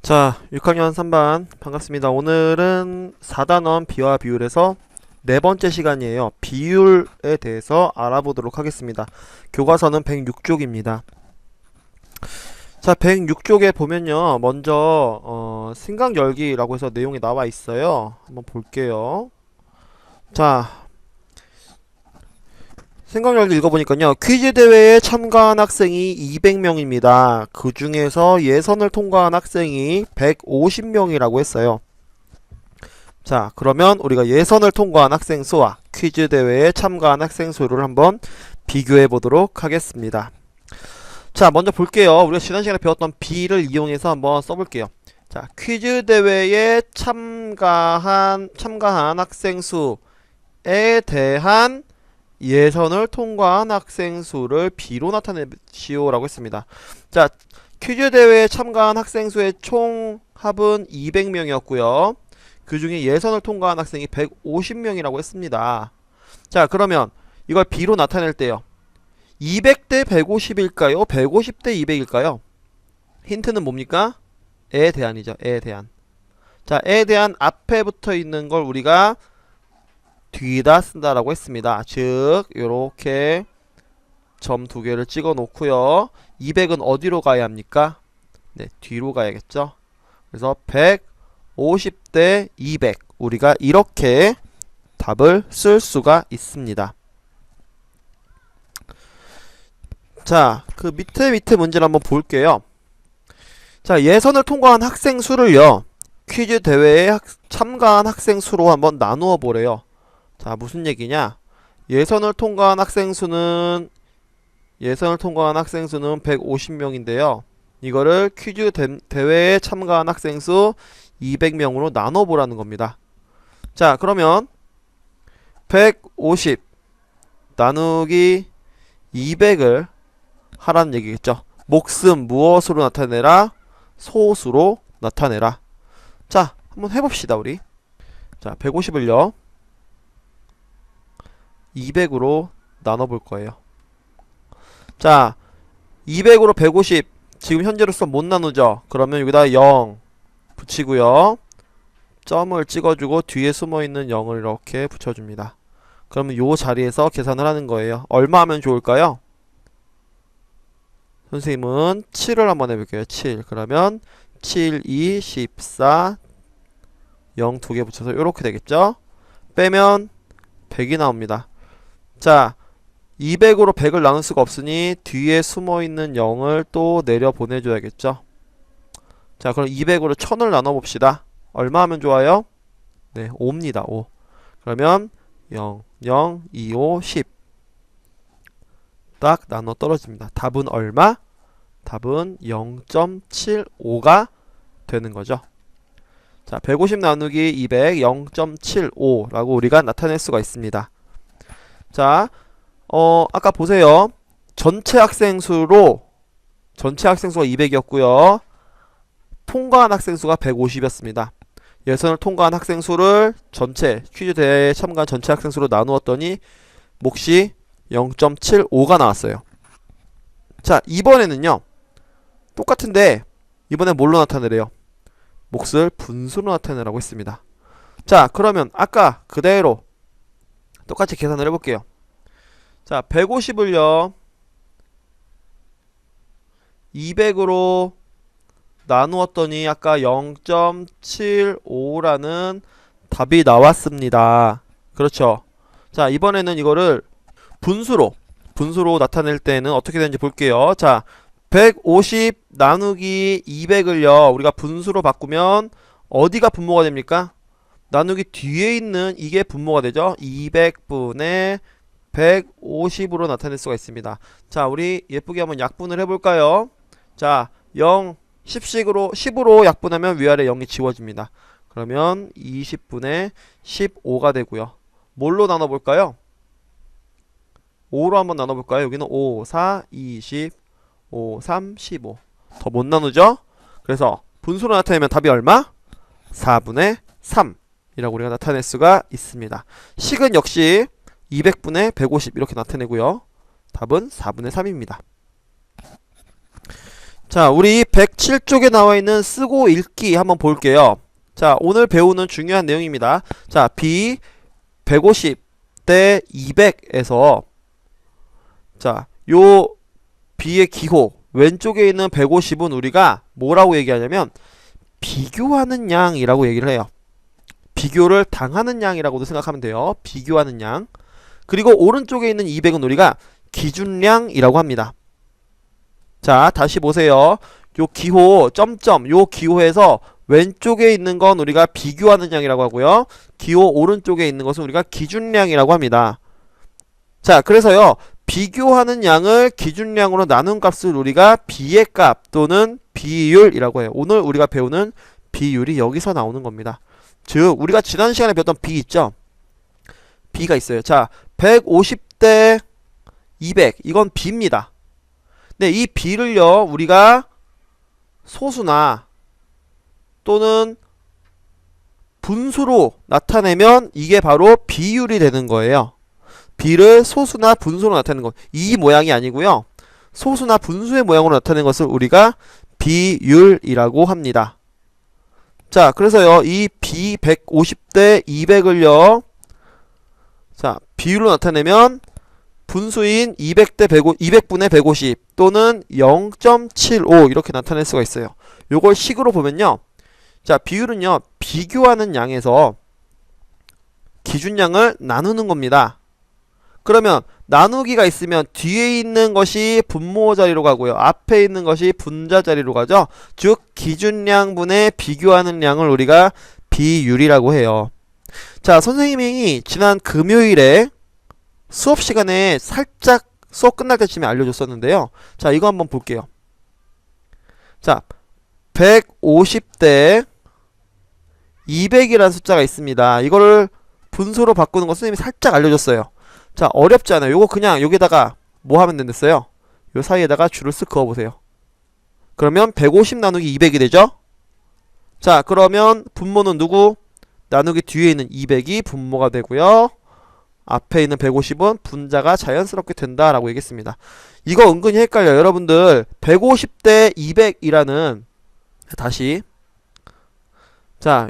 자, 6학년 3반 반갑습니다. 오늘은 4단원 비와 비율에서 네 번째 시간이에요. 비율에 대해서 알아보도록 하겠습니다. 교과서는 106쪽입니다. 자, 106쪽에 보면요. 먼저 생각열기라고 해서 내용이 나와 있어요. 한번 볼게요. 자, 생각열기 읽어보니까요. 퀴즈 대회에 참가한 학생이 200명입니다. 그 중에서 예선을 통과한 학생이 150명이라고 했어요. 자, 그러면 우리가 예선을 통과한 학생 수와 퀴즈 대회에 참가한 학생 수를 한번 비교해 보도록 하겠습니다. 자, 먼저 볼게요. 우리가 지난 시간에 배웠던 B를 이용해서 한번 써볼게요. 자, 퀴즈 대회에 참가한 학생 수에 대한 예선을 통과한 학생 수를 B로 나타내시오 라고 했습니다. 자, 퀴즈 대회에 참가한 학생 수의 총 합은 200명이었고요. 그 중에 예선을 통과한 학생이 150명이라고 했습니다. 자, 그러면 이걸 B로 나타낼 때요. 200대 150일까요? 150대 200일까요? 힌트는 뭡니까? 에 대한이죠. 에 대한. 자, 에 대한 앞에 붙어 있는 걸 우리가 뒤에다 쓴다라고 했습니다. 즉, 요렇게 점 두 개를 찍어 놓고요. 200은 어디로 가야 합니까? 네, 뒤로 가야겠죠. 그래서 150대 200. 우리가 이렇게 답을 쓸 수가 있습니다. 자, 그 밑에 문제를 한번 볼게요. 자, 예선을 통과한 학생 수를요. 퀴즈 대회에 참가한 학생 수로 한번 나누어 보래요. 자, 무슨 얘기냐? 예선을 통과한 학생 수는 150명인데요. 이거를 퀴즈 대회에 참가한 학생 수 200명으로 나눠 보라는 겁니다. 자, 그러면 150 나누기 200을 하라는 얘기겠죠. 몫은 무엇으로 나타내라? 소수로 나타내라. 자, 한번 해봅시다, 우리. 자, 150을요. 200으로 나눠볼 거예요. 자, 200으로 150 지금 현재로서 못 나누죠. 그러면 여기다 0 붙이고요. 점을 찍어주고 뒤에 숨어있는 0을 이렇게 붙여줍니다. 그러면 요 자리에서 계산을 하는 거예요. 얼마 하면 좋을까요? 선생님은 7을 한번 해볼게요. 7. 그러면 7, 2, 14 0 두 개 붙여서 요렇게 되겠죠? 빼면 100이 나옵니다. 자, 200으로 100을 나눌 수가 없으니 뒤에 숨어있는 0을 또 내려 보내줘야겠죠. 자, 그럼 200으로 1000을 나눠봅시다. 얼마 하면 좋아요? 네, 5입니다. 5. 그러면 0, 0, 2, 5, 10. 딱 나눠 떨어집니다. 답은 얼마? 답은 0.75가 되는 거죠. 자, 150 나누기 200, 0.75라고 우리가 나타낼 수가 있습니다. 자, 아까 보세요. 전체 학생 수가 200이었고요. 통과한 학생 수가 150이었습니다. 예선을 통과한 학생 수를 전체 퀴즈 대회에 참가한 전체 학생 수로 나누었더니 몫이 0.75가 나왔어요. 자, 이번에는요. 똑같은데 이번엔 뭘로 나타내래요? 몫을 분수로 나타내라고 했습니다. 자, 그러면 아까 그대로 똑같이 계산을 해볼게요. 자, 150을요 200으로 나누었더니 아까 0.75라는 답이 나왔습니다. 그렇죠. 자, 이번에는 이거를 분수로 나타낼 때는 어떻게 되는지 볼게요. 자, 150 나누기 200을요 우리가 분수로 바꾸면 어디가 분모가 됩니까? 나누기 뒤에 있는 이게 분모가 되죠. 200분의 150으로 나타낼 수가 있습니다. 자, 우리 예쁘게 한번 약분을 해볼까요? 자, 0, 10으로 약분하면 위아래 0이 지워집니다. 그러면 20분의 15가 되고요. 뭘로 나눠볼까요? 5로 한번 나눠볼까요? 여기는 5, 4, 20, 5, 3, 15. 더 못 나누죠? 그래서 분수로 나타내면 답이 얼마? 4분의 3 이라고 우리가 나타낼 수가 있습니다. 식은 역시 200분의 150 이렇게 나타내고요. 답은 4분의 3입니다. 자, 우리 107쪽에 나와 있는 쓰고 읽기 한번 볼게요. 자, 오늘 배우는 중요한 내용입니다. 자, B 150 대 200에서 자, 요 B의 기호 왼쪽에 있는 150은 우리가 뭐라고 얘기하냐면 비교하는 양이라고 얘기를 해요. 비교를 당하는 양이라고도 생각하면 돼요. 비교하는 양. 그리고 오른쪽에 있는 200은 우리가 기준량이라고 합니다. 자, 다시 보세요. 요 기호 점점 요 기호에서 왼쪽에 있는 건 우리가 비교하는 양이라고 하고요. 기호 오른쪽에 있는 것은 우리가 기준량이라고 합니다. 자, 그래서요. 비교하는 양을 기준량으로 나눈 값을 우리가 비의 값 또는 비율이라고 해요. 오늘 우리가 배우는 비율이 여기서 나오는 겁니다. 즉 우리가 지난 시간에 배웠던 B 있죠? B가 있어요. 자, 150 대 200 이건 B입니다. 네, 이 B를요 우리가 소수나 또는 분수로 나타내면 이게 바로 비율이 되는 거예요. B를 소수나 분수로 나타내는 것. 이 모양이 아니고요. 소수나 분수의 모양으로 나타내는 것을 우리가 비율이라고 합니다. 자, 그래서요. 이 B 150 대 200을요. 자, 비율로 나타내면 분수인 200 대 150, 200분의 150 또는 0.75 이렇게 나타낼 수가 있어요. 요걸 식으로 보면요. 자, 비율은요. 비교하는 양에서 기준량을 나누는 겁니다. 그러면 나누기가 있으면 뒤에 있는 것이 분모 자리로 가고요. 앞에 있는 것이 분자 자리로 가죠. 즉 기준량분의 비교하는 양을 우리가 비율이라고 해요. 자, 선생님이 지난 금요일에 수업 시간에 살짝 수업 끝날 때쯤에 알려줬었는데요. 자, 이거 한번 볼게요. 자, 150 대 200이라는 숫자가 있습니다. 이거를 분수로 바꾸는 거 선생님이 살짝 알려줬어요. 자, 어렵지 않아요. 요거 그냥 여기다가 뭐 하면 된댔어요? 요 사이에다가 줄을 쓱 그어보세요. 그러면 150 나누기 200이 되죠? 자, 그러면 분모는 누구? 나누기 뒤에 있는 200이 분모가 되고요. 앞에 있는 150은 분자가 자연스럽게 된다라고 얘기했습니다. 이거 은근히 헷갈려요. 여러분들 150 대 200이라는 다시 자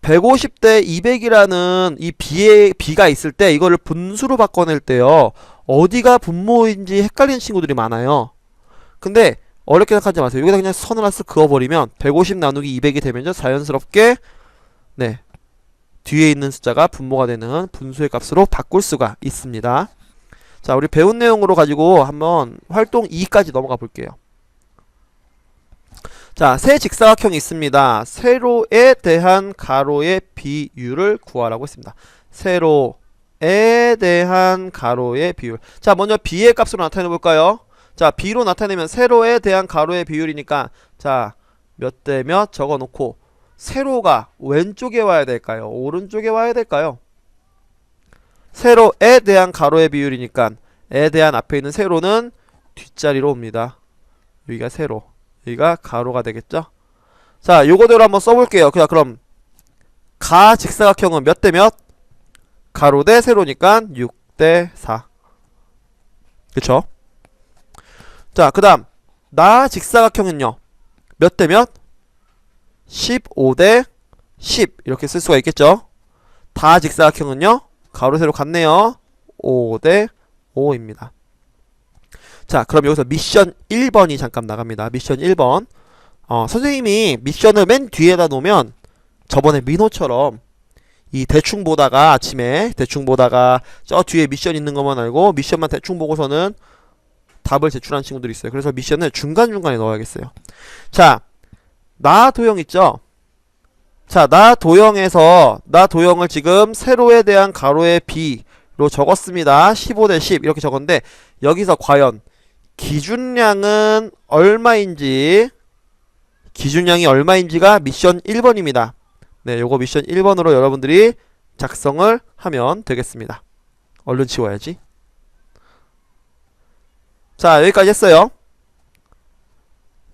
150 대 200이라는 이 B가 있을 때 이거를 분수로 바꿔낼 때요. 어디가 분모인지 헷갈리는 친구들이 많아요. 근데 어렵게 생각하지 마세요. 여기다 그냥 선을 하나 쓱 그어버리면 150 나누기 200이 되면요. 자연스럽게 네 뒤에 있는 숫자가 분모가 되는 분수의 값으로 바꿀 수가 있습니다. 자, 우리 배운 내용으로 가지고 한번 활동 2까지 넘어가 볼게요. 자, 세 직사각형이 있습니다. 세로에 대한 가로의 비율을 구하라고 했습니다. 세로에 대한 가로의 비율. 자, 먼저 B의 값으로 나타내 볼까요? 자, B로 나타내면 세로에 대한 가로의 비율이니까 자, 몇 대 몇 적어 놓고 세로가 왼쪽에 와야 될까요? 오른쪽에 와야 될까요? 세로에 대한 가로의 비율이니까 에 대한 앞에 있는 세로는 뒷자리로 옵니다. 여기가 세로, 여기가 가로가 되겠죠? 자, 요거대로 한번 써볼게요. 그럼 가 직사각형은 몇 대 몇? 가로 대 세로니까 6 대 4. 그쵸? 자, 그 다음 나 직사각형은요 몇 대 몇? 15 대 10 이렇게 쓸 수가 있겠죠? 다 직사각형은요 가로 세로 같네요. 5 대 5입니다. 자, 그럼 여기서 미션 1번이 잠깐 나갑니다. 미션 1번. 선생님이 미션을 맨 뒤에다 놓으면 저번에 민호처럼 이 대충 보다가 아침에 대충 보다가 저 뒤에 미션 있는 것만 알고 미션만 대충 보고서는 답을 제출한 친구들이 있어요. 그래서 미션을 중간중간에 넣어야겠어요. 자, 나 도형 있죠? 자, 나 도형을 지금 세로에 대한 가로의 비로 적었습니다. 15 대 10 이렇게 적었는데 여기서 과연 기준량은 얼마인지 가 미션 1번입니다. 네, 요거 미션 1번으로 여러분들이 작성을 하면 되겠습니다. 얼른 지워야지. 자, 여기까지 했어요.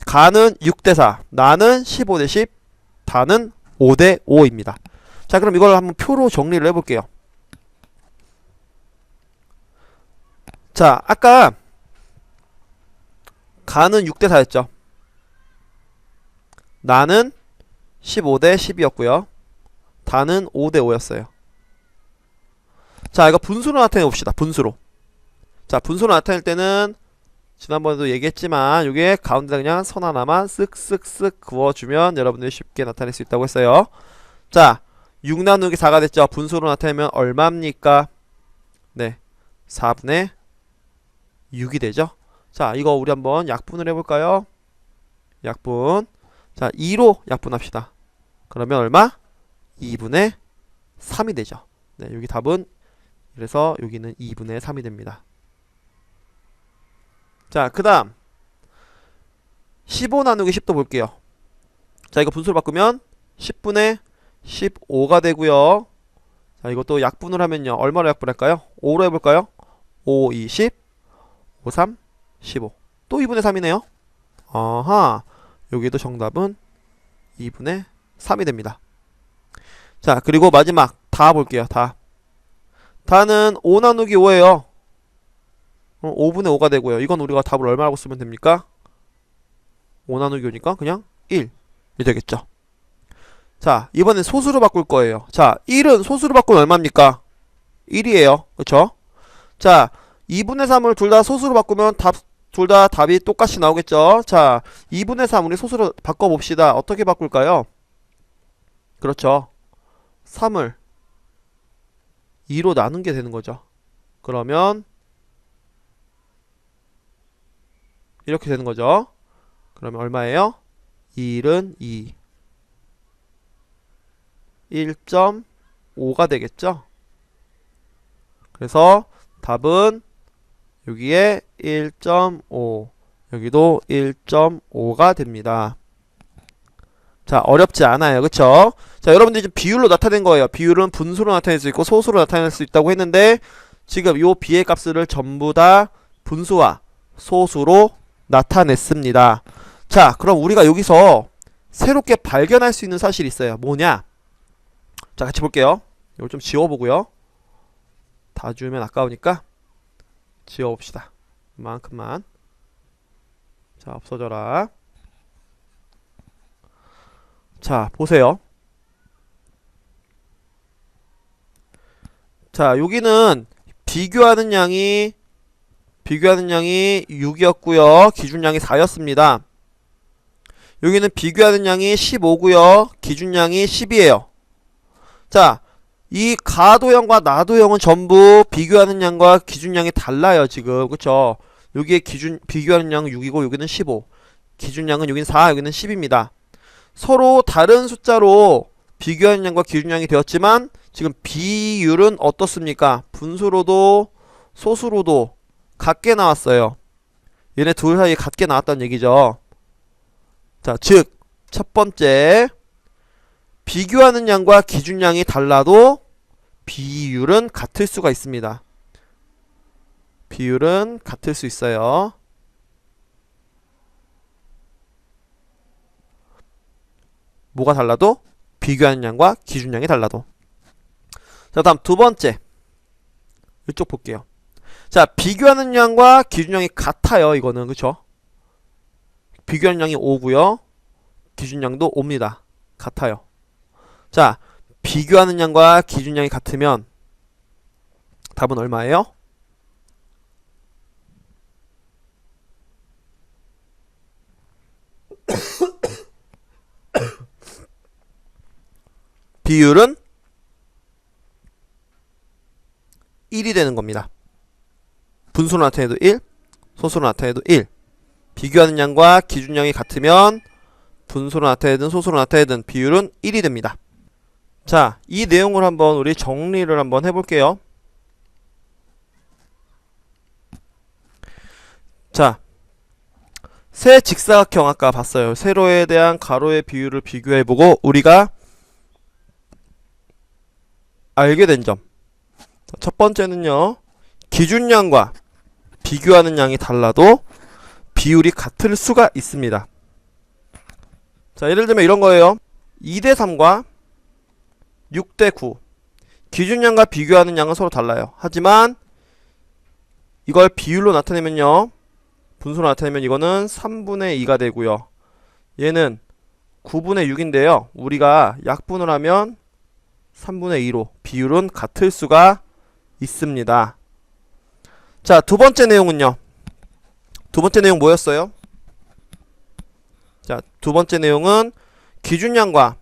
가는 6 대 4, 나는 15 대 10, 다는 5 대 5입니다. 자, 그럼 이걸 한번 표로 정리를 해볼게요. 자, 아까 가는 6 대 4였죠. 나는 15대 10이었고요. 다는 5대 5였어요. 자, 이거 분수로 나타내 봅시다. 분수로. 자, 분수로 나타낼 때는 지난번에도 얘기했지만 이게 가운데다 그냥 선 하나만 쓱쓱쓱 그어주면 여러분들이 쉽게 나타낼 수 있다고 했어요. 자, 6 나누기 4가 됐죠. 분수로 나타내면 얼마입니까? 네, 4분의 6이 되죠. 자, 이거 우리 한번 약분을 해볼까요? 약분. 자, 2로 약분합시다. 그러면 얼마? 2분의 3이 되죠. 네, 여기 답은, 그래서 여기는 2분의 3이 됩니다. 자, 그 다음 15 나누기 10도 볼게요. 자, 이거 분수로 바꾸면 10분의 15가 되고요. 자, 이것도 약분을 하면요, 얼마로 약분할까요? 5로 해볼까요? 5, 20, 5, 3, 15. 또 2분의 3이네요. 아하, 여기도 정답은 2분의 3이 됩니다. 자, 그리고 마지막 다 볼게요. 다는 5 나누기 5예요. 5분의 5가 되고요. 이건 우리가 답을 얼마라고 쓰면 됩니까? 5 나누기 5니까 그냥 1이 되겠죠. 자, 이번엔 소수로 바꿀 거예요. 자, 1은 소수로 바꾸면 얼마입니까? 1이에요. 그쵸? 자, 2분의 3을 둘 다 소수로 바꾸면 둘 다 답이 똑같이 나오겠죠. 자, 2분의 3 우리 소수로 바꿔봅시다. 어떻게 바꿀까요? 그렇죠. 3을 2로 나눈 게 되는 거죠. 그러면 이렇게 되는 거죠. 그러면 얼마예요? 1은 2. 1.5가 되겠죠. 그래서 답은 여기에 1.5, 여기도 1.5가 됩니다. 자, 어렵지 않아요. 그쵸? 자, 여러분들이 지금 비율로 나타낸 거예요. 비율은 분수로 나타낼 수 있고 소수로 나타낼 수 있다고 했는데 지금 요 b의 값을 전부 다 분수와 소수로 나타냈습니다. 자, 그럼 우리가 여기서 새롭게 발견할 수 있는 사실이 있어요. 뭐냐? 자, 같이 볼게요. 이걸 좀 지워보고요. 다 지우면 아까우니까 지워봅시다. 이만큼만. 자, 없어져라. 자, 보세요. 자, 여기는 비교하는 양이 6이었고요. 기준량이 4였습니다. 여기는 비교하는 양이 15고요. 기준량이 10이에요. 자, 이 가도형과 나도형은 전부 비교하는 양과 기준량이 달라요. 지금 그쵸? 여기에 비교하는 양은 6이고 여기는 15, 기준량은 여기는 4, 여기는 10입니다. 서로 다른 숫자로 비교하는 양과 기준량이 되었지만 지금 비율은 어떻습니까? 분수로도 소수로도 같게 나왔어요. 얘네 둘 사이에 같게 나왔다는 얘기죠. 자, 즉 첫 번째, 비교하는 양과 기준량이 달라도 비율은 같을 수가 있습니다. 비율은 같을 수 있어요. 뭐가 달라도? 비교하는 양과 기준량이 달라도. 자, 다음 두 번째, 이쪽 볼게요. 자, 비교하는 양과 기준량이 같아요. 이거는 그쵸? 비교하는 양이 5고요. 기준량도 5입니다. 같아요. 자, 비교하는 양과 기준량이 같으면 답은 얼마예요? 비율은 1이 되는 겁니다. 분수로 나타내도 1, 소수로 나타내도 1. 비교하는 양과 기준량이 같으면 분수로 나타내든 소수로 나타내든 비율은 1이 됩니다. 자, 이 내용을 한번 우리 정리를 한번 해볼게요. 자, 세 직사각형 아까 봤어요. 세로에 대한 가로의 비율을 비교해보고 우리가 알게 된 점. 첫 번째는요, 기준량과 비교하는 양이 달라도 비율이 같을 수가 있습니다. 자, 예를 들면 이런 거예요. 2대 3과 6대 9. 기준량과 비교하는 양은 서로 달라요. 하지만 이걸 비율로 나타내면요, 분수로 나타내면 이거는 3분의 2가 되고요. 얘는 9분의 6인데요. 우리가 약분을 하면 3분의 2로 비율은 같을 수가 있습니다. 자, 두 번째 내용은요. 두 번째 내용 뭐였어요? 자, 두 번째 내용은 기준량과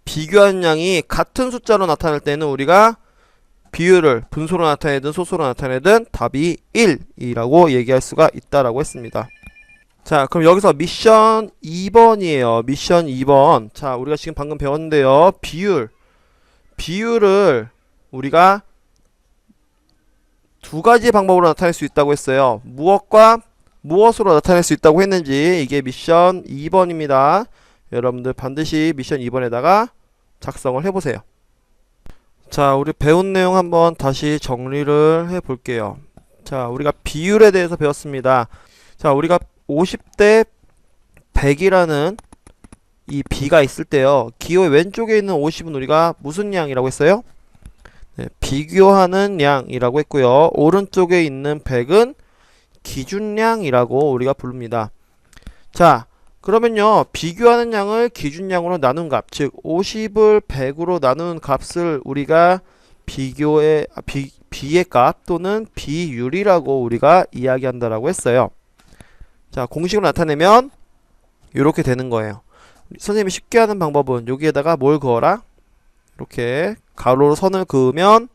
비교하는 양이 같은 숫자로 나타날 때는 우리가 비율을 분소로 나타내든 소수로 나타내든 답이 1이라고 얘기할 수가 있다라고 했습니다. 자, 그럼 여기서 미션 2번이에요. 미션 2번. 자, 우리가 지금 방금 배웠는데요. 비율을 우리가 두 가지 방법으로 나타낼 수 있다고 했어요. 무엇과 무엇으로 나타낼 수 있다고 했는지, 이게 미션 2번입니다. 여러분들 반드시 미션 2번에다가 작성을 해보세요. 자, 우리 배운 내용 한번 다시 정리를 해 볼게요. 자, 우리가 비율에 대해서 배웠습니다. 자, 우리가 50대 100이라는 이 비가 있을 때요, 기호의 왼쪽에 있는 50은 우리가 무슨 양이라고 했어요? 네, 비교하는 양이라고 했고요. 오른쪽에 있는 100은 기준량이라고 우리가 부릅니다. 자, 그러면요, 비교하는 양을 기준량으로 나눈 값, 즉 50을 100으로 나눈 값을 우리가 비의 값 또는 비율이라고 우리가 이야기한다라고 했어요. 자, 공식으로 나타내면 이렇게 되는 거예요. 선생님이 쉽게 하는 방법은 여기에다가 뭘 그어라? 이렇게 가로로 선을 그으면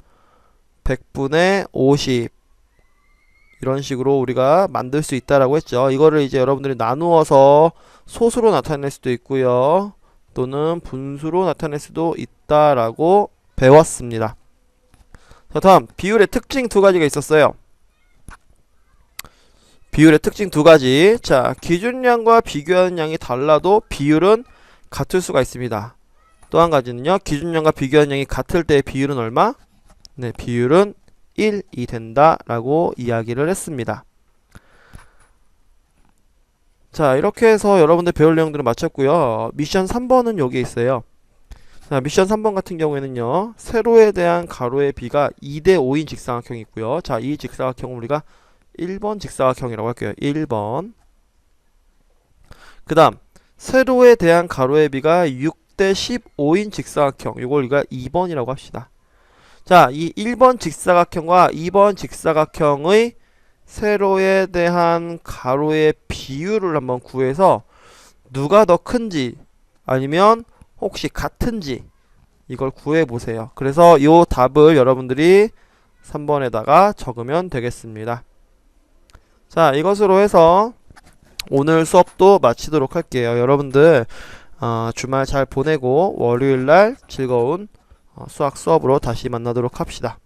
100분의 50 이런 식으로 우리가 만들 수 있다라고 했죠. 이거를 이제 여러분들이 나누어서 소수로 나타낼 수도 있고요, 또는 분수로 나타낼 수도 있다라고 배웠습니다. 자, 다음 비율의 특징 두 가지가 있었어요. 비율의 특징 두 가지. 자, 기준량과 비교하는 양이 달라도 비율은 같을 수가 있습니다. 또 한 가지는요, 기준량과 비교하는 양이 같을 때의 비율은 얼마? 네, 비율은 1이 된다라고 이야기를 했습니다. 자, 이렇게 해서 여러분들 배울 내용들을 마쳤고요. 미션 3번은 여기에 있어요. 자, 미션 3번 같은 경우에는요, 세로에 대한 가로의 비가 2대 5인 직사각형이 있고요. 자, 이 직사각형은 우리가 1번 직사각형이라고 할게요. 1번. 그 다음 세로에 대한 가로의 비가 6대 15인 직사각형, 이걸 우리가 2번이라고 합시다. 자, 이 1번 직사각형과 2번 직사각형의 세로에 대한 가로의 비율을 한번 구해서 누가 더 큰지 아니면 혹시 같은지 이걸 구해 보세요. 그래서 이 답을 여러분들이 3번에다가 적으면 되겠습니다. 자, 이것으로 해서 오늘 수업도 마치도록 할게요. 여러분들 주말 잘 보내고 월요일날 즐거운 수학 수업으로 다시 만나도록 합시다.